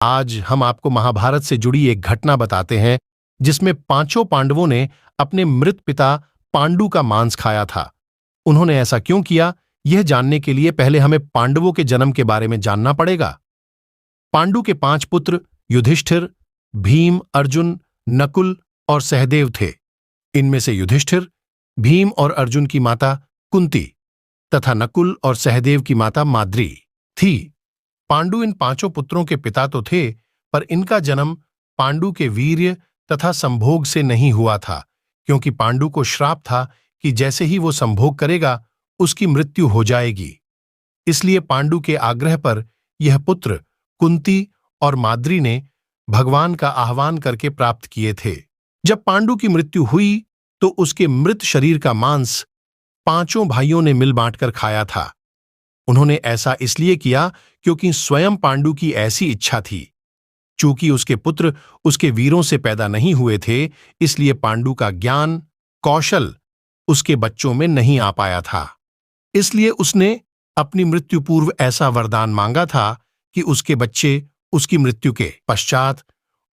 आज हम आपको महाभारत से जुड़ी एक घटना बताते हैं जिसमें पांचों पांडवों ने अपने मृत पिता पांडु का मांस खाया था। उन्होंने ऐसा क्यों किया, यह जानने के लिए पहले हमें पांडवों के जन्म के बारे में जानना पड़ेगा। पांडु के 5 पुत्र युधिष्ठिर, भीम, अर्जुन, नकुल और सहदेव थे। इनमें से युधिष्ठिर, भीम और अर्जुन की माता कुंती तथा नकुल और सहदेव की माता माद्री थी। पांडु इन 5 पुत्रों के पिता तो थे, पर इनका जन्म पांडु के वीर्य तथा संभोग से नहीं हुआ था, क्योंकि पांडु को श्राप था कि जैसे ही वो संभोग करेगा उसकी मृत्यु हो जाएगी। इसलिए पांडु के आग्रह पर यह पुत्र कुंती और माद्री ने भगवान का आह्वान करके प्राप्त किए थे। जब पांडु की मृत्यु हुई तो उसके मृत शरीर का मांस 5 भाइयों ने मिल बांटकर खाया था। उन्होंने ऐसा इसलिए किया क्योंकि स्वयं पांडु की ऐसी इच्छा थी। चूंकि उसके पुत्र उसके वीरों से पैदा नहीं हुए थे, इसलिए पांडु का ज्ञान, कौशल उसके बच्चों में नहीं आ पाया था। इसलिए उसने अपनी मृत्यु पूर्व ऐसा वरदान मांगा था कि उसके बच्चे उसकी मृत्यु के पश्चात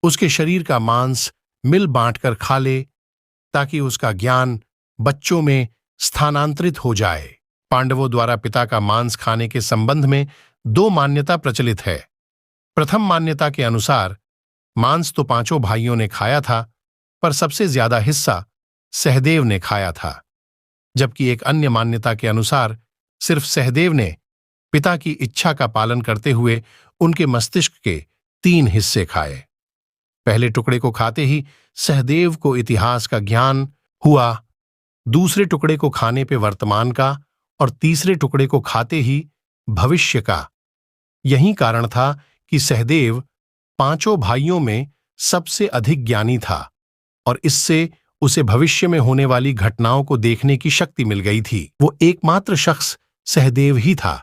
उसके शरीर का मांस मिल बांटकर खा ले, ताकि उसका ज्ञान बच्चों में स्थानांतरित हो जाए। पांडवों द्वारा पिता का मांस खाने के संबंध में 2 मान्यता प्रचलित है। प्रथम मान्यता के अनुसार मांस तो 5 भाइयों ने खाया था, पर सबसे ज्यादा हिस्सा सहदेव ने खाया था। जबकि एक अन्य मान्यता के अनुसार सिर्फ सहदेव ने पिता की इच्छा का पालन करते हुए उनके मस्तिष्क के 3 हिस्से खाए। पहले टुकड़े को खाते ही सहदेव को इतिहास का ज्ञान हुआ, दूसरे टुकड़े को खाने पे वर्तमान का और तीसरे टुकड़े को खाते ही भविष्य का। यही कारण था कि सहदेव 5 भाइयों में सबसे अधिक ज्ञानी था और इससे उसे भविष्य में होने वाली घटनाओं को देखने की शक्ति मिल गई थी। वो एकमात्र शख्स सहदेव ही था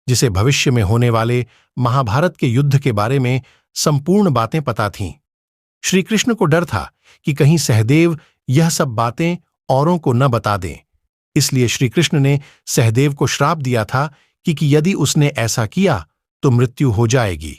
जिसे भविष्य में होने वाले महाभारत के युद्ध के बारे में संपूर्ण बातें पता थीं। श्री कृष्ण को डर था कि कहीं सहदेव यह सब बातें औरों को न बता दें। इसलिए श्री कृष्ण ने सहदेव को श्राप दिया था कि यदि उसने ऐसा किया तो मृत्यु हो जाएगी।